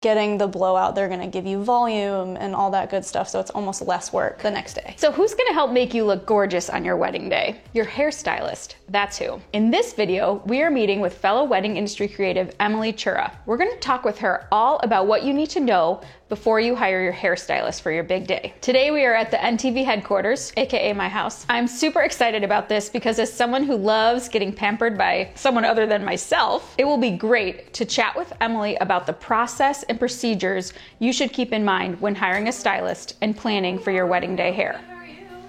getting the blowout, they're gonna give you volume and all that good stuff, so it's almost less work the next day. So who's gonna help make you look gorgeous on your wedding day? Your hairstylist, that's who. In this video, we are meeting with fellow wedding industry creative Emily Chura. We're gonna talk with her all about what you need to know before you hire your hairstylist for your big day. Today we are at the NTV headquarters, AKA my house. I'm super excited about this because as someone who loves getting pampered by someone other than myself, it will be great to chat with Emily about the process and procedures you should keep in mind when hiring a stylist and planning for your wedding day hair.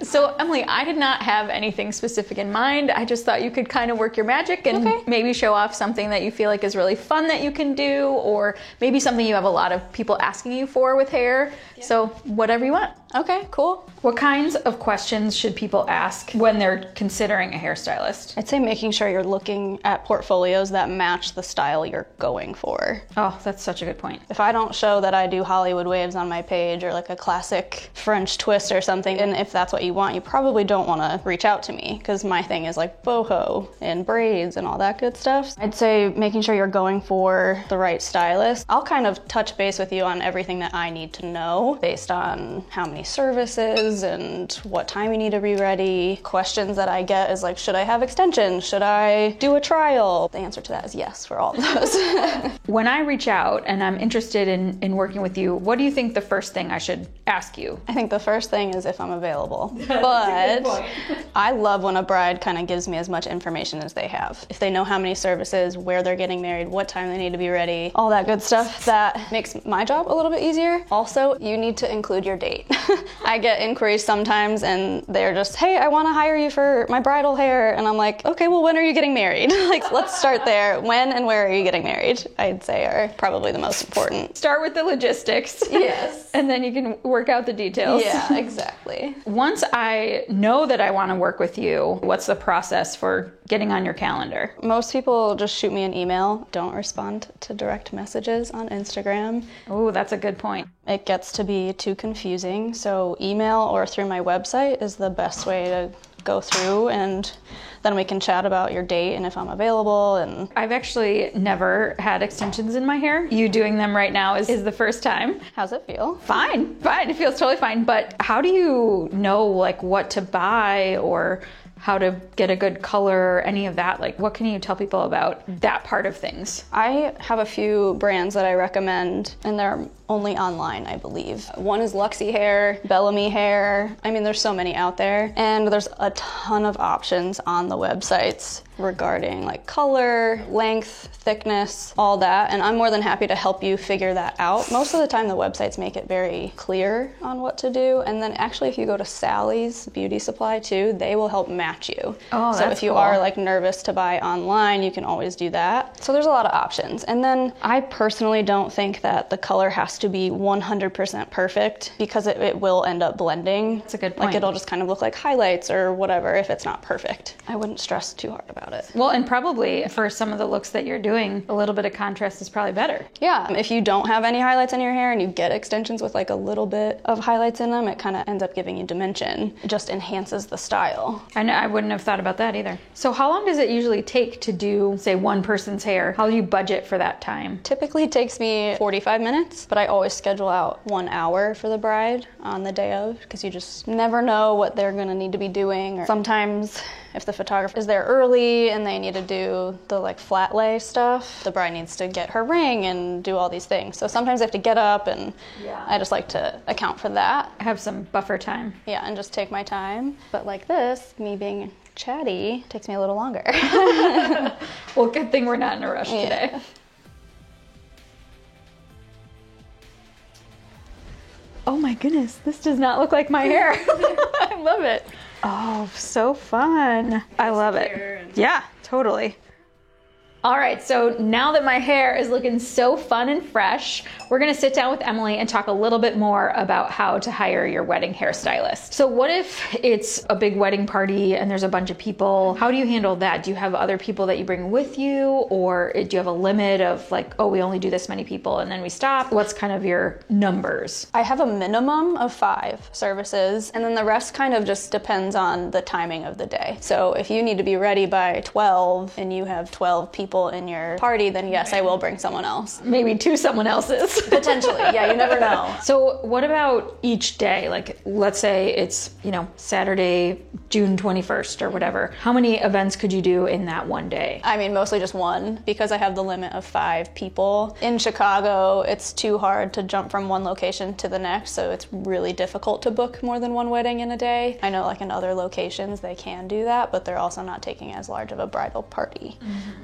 So Emily, I did not have anything specific in mind. I just thought you could kind of work your magic and maybe show off something that you feel like is really fun that you can do, or maybe something you have a lot of people asking you for with hair. Yeah. So whatever you want. Okay, cool. What kinds of questions should people ask when they're considering a hairstylist? I'd say making sure you're looking at portfolios that match the style you're going for. Oh, that's such a good point. If I don't show that I do Hollywood waves on my page or like a classic French twist or something, and if that's what you want, you probably don't want to reach out to me because my thing is like boho and braids and all that good stuff. I'd say making sure you're going for the right stylist. I'll kind of touch base with you on everything that I need to know based on how many services and what time you need to be ready. Questions that I get is like, should I have extensions? Should I do a trial? The answer to that is yes for all of those. When I reach out and I'm interested in working with you, what do you think the first thing I should ask you? I think the first thing is if I'm available. But I love when a bride kind of gives me as much information as they have. If they know how many services, where they're getting married, what time they need to be ready, all that good stuff, that makes my job a little bit easier. Also, you need to include your date. I get inquiries sometimes and they're just, hey, I want to hire you for my bridal hair. And I'm like, okay, well, when are you getting married? Like, let's start there. When and where are you getting married? I'd say are probably the most important. Start with the logistics. Yes. And then you can work out the details. Yeah, exactly. Once I know that I want to work with you, what's the process for getting on your calendar? Most people just shoot me an email. Don't respond to direct messages on Instagram. Oh, that's a good point. It gets to be too confusing, so email or through my website is the best way to go through, and then we can chat about your date and if I'm available. And I've actually never had extensions in my hair. You doing them right now is the first time. How's it feel? Fine. It feels totally fine. But how do you know like what to buy or how to get a good color, any of that? Like, what can you tell people about that part of things? I have a few brands that I recommend, and they're only online, I believe. One is Luxie Hair, Bellamy Hair. I mean, there's so many out there, and there's a ton of options on the websites regarding like color, length, thickness, all that, and I'm more than happy to help you figure that out. Most of the time the websites make it very clear on what to do, and then actually if you go to Sally's Beauty Supply too, they will help match you. Oh, so if you are like nervous to buy online, you can always do that. So there's a lot of options. And then I personally don't think that the color has to be 100% perfect because it will end up blending. That's a good point. Like it'll just kind of look like highlights or whatever if it's not perfect. I wouldn't stress too hard about it. Well, and probably for some of the looks that you're doing, a little bit of contrast is probably better. Yeah, if you don't have any highlights in your hair and you get extensions with like a little bit of highlights in them, it kind of ends up giving you dimension. It just enhances the style. I know, I wouldn't have thought about that either. So how long does it usually take to do, say, one person's hair? How do you budget for that time? Typically it takes me 45 minutes, but I always schedule out 1 hour for the bride on the day of because you just never know what they're gonna need to be doing. Or sometimes if the photographer is there early and they need to do the like flat lay stuff, the bride needs to get her ring and do all these things. So sometimes I have to get up, and I just like to account for that. Have some buffer time. Yeah, and just take my time. But like this, me being chatty takes me a little longer. Well, good thing we're not in a rush today. Oh my goodness, this does not look like my hair. I love it. Oh, so fun. I love it. Yeah, totally. All right, so now that my hair is looking so fun and fresh, we're gonna sit down with Emily and talk a little bit more about how to hire your wedding hairstylist. So what if it's a big wedding party and there's a bunch of people? How do you handle that? Do you have other people that you bring with you, or do you have a limit of like, oh, we only do this many people and then we stop? What's kind of your numbers? I have a minimum of 5 services, and then the rest kind of just depends on the timing of the day. So if you need to be ready by 12 and you have 12 people people in your party, then yes, I will bring someone else. Maybe two someone else's. Potentially, yeah, you never know. So what about each day? Like, let's say it's, Saturday, June 21st or whatever. How many events could you do in that one day? I mean, mostly just one, because I have the limit of 5 people. In Chicago, it's too hard to jump from one location to the next, so it's really difficult to book more than one wedding in a day. I know like in other locations they can do that, but they're also not taking as large of a bridal party.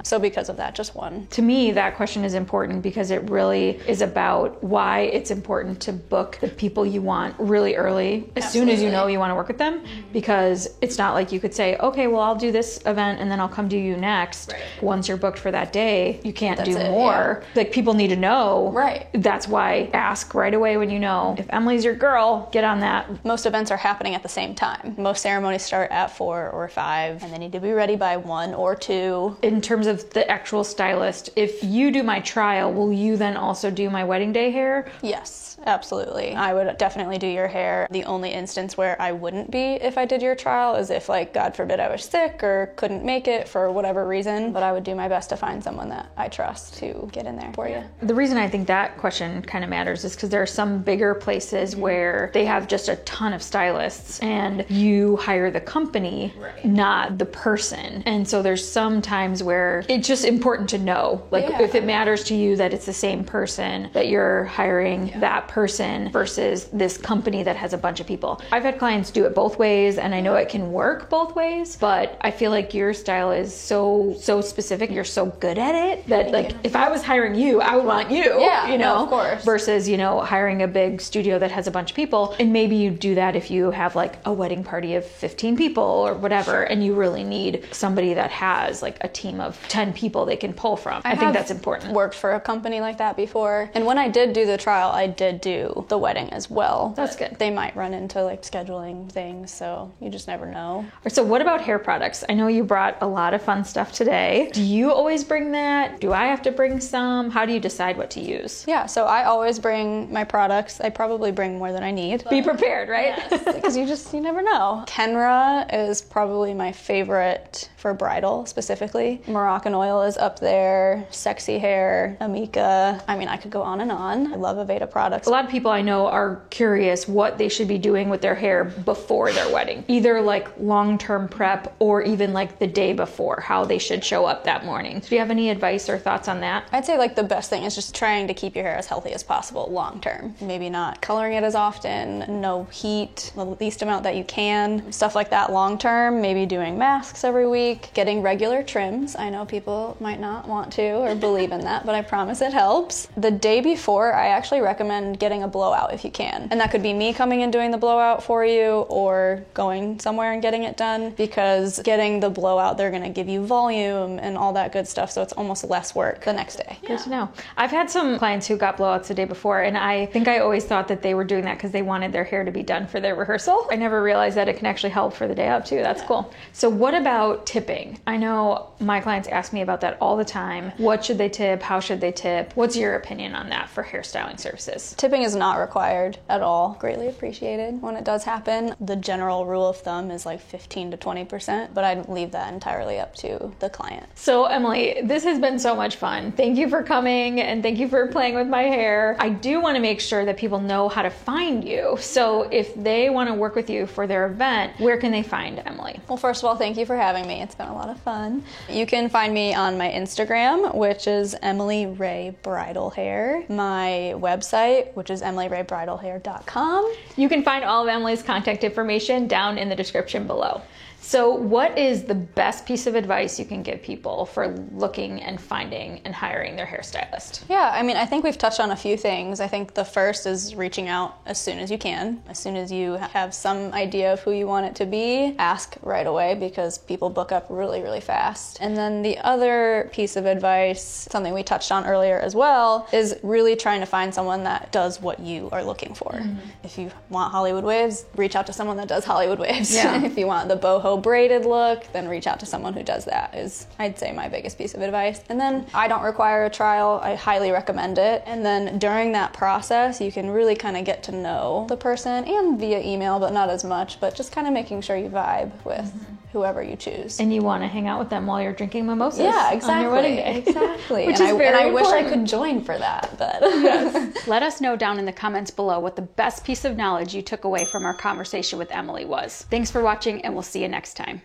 So because of that, just one. To me, that question is important because it really is about why it's important to book the people you want really early, as soon as you know you want to work with them, because it's not like you could say, okay, well, I'll do this event and then I'll come to you next. Right. Once you're booked for that day, you can't do it, more. yeah. Like, people need to know. Right. That's why ask right away when you know. If Emily's your girl, get on that. Most events are happening at the same time. Most ceremonies start at 4 or 5, and they need to be ready by 1 or 2. In terms of the actual stylist, if you do my trial, will you then also do my wedding day hair? Yes, absolutely. I would definitely do your hair. The only instance where I wouldn't be if I did your trial is if, like, God forbid, I was sick or couldn't make it for whatever reason. But I would do my best to find someone that I trust to get in there for you. The reason I think that question kind of matters is because there are some bigger places where they have just a ton of stylists and you hire the company, not the person. And so there's some times where it's just important to know, like, if it matters to you that it's the same person, that you're hiring that person versus this company that has a bunch of people. I've had clients do it both ways, and I know it can work both ways, but I feel like your style is so specific. You're so good at it that, like, if I was hiring you, I would want you, of course. versus, hiring a big studio that has a bunch of people. And maybe you do that if you have like a wedding party of 15 people or whatever, and you really need somebody that has like a team of 10 people they can pull from. I think that's important. Worked for a company like that before. And when I did do the trial, I did do the wedding as well. That's good. They might run into like scheduling things, so you just never know. So what about hair products? I know you brought a lot of fun stuff today. Do you always bring that? Do I have to bring some? How do you decide what to use? Yeah, so I always bring my products. I probably bring more than I need. Be prepared, right? Yes, because you never know. Kenra is probably my favorite for bridal specifically. Moroccan oil is up there. Sexy Hair, Amika. I mean, I could go on and on. I love Aveda products. A lot of people I know are curious what they should be doing with their hair before their wedding. Either like long-term prep or even like the day before, how they should show up that morning. Do you have any advice or thoughts on that? I'd say like the best thing is just trying to keep your hair as healthy as possible long term. Maybe not coloring it as often, no heat, the least amount that you can, stuff like that long term. Maybe doing masks every week, getting regular trims. I know people might not want to or believe in that, but I promise it helps. The day before, I actually recommend getting a blowout if you can. And that could be me coming and doing the blowout for you or going somewhere and getting it done, because getting the blowout, they're gonna give you volume and all that good stuff, so it's almost less work the next day. Good to know. I've had some clients who got blowouts the day before, and I think I always thought that they were doing that because they wanted their hair to be done for their rehearsal. I never realized that it can actually help for the day of too. That's cool. So what about tipping? I know my clients ask me about that all the time. What should they tip? How should they tip? What's your opinion on that for hairstyling services? Tipping is not required at all. Greatly appreciated when it does happen. The general rule of thumb is like 15 to 20%, but I'd leave that entirely up to the client. So Emily, this has been so much fun. Thank you for coming and thank you for playing with my hair. I do want to make sure that people know how to find you. So if they want to work with you for their event, where can they find Emily? Well, first of all, thank you for having me. It's been a lot of fun. You can find me on my Instagram, which is Emily Ray Bridal Hair. My website, which is emilyraybridalhair.com. You can find all of Emily's contact information down in the description below. So what is the best piece of advice you can give people for looking and finding and hiring their hairstylist? Yeah, I mean, I think we've touched on a few things. I think the first is reaching out as soon as you can. As soon as you have some idea of who you want it to be, ask right away, because people book up really, really fast. And then the other piece of advice, something we touched on earlier as well, is really trying to find someone that does what you are looking for. Mm-hmm. If you want Hollywood waves, reach out to someone that does Hollywood waves. Yeah. If you want the boho braided look, then reach out to someone who does that, is, I'd say, my biggest piece of advice. And then I don't require a trial. I highly recommend it. And then during that process, you can really kind of get to know the person, and via email, but not as much, but just kind of making sure you vibe with whoever you choose. And you want to hang out with them while you're drinking mimosas Yeah, exactly. on your wedding day. Exactly. Which and is very I wish I important. could join for that, but Let us know down in the comments below what the best piece of knowledge you took away from our conversation with Emily was. Thanks for watching, and we'll see you next time.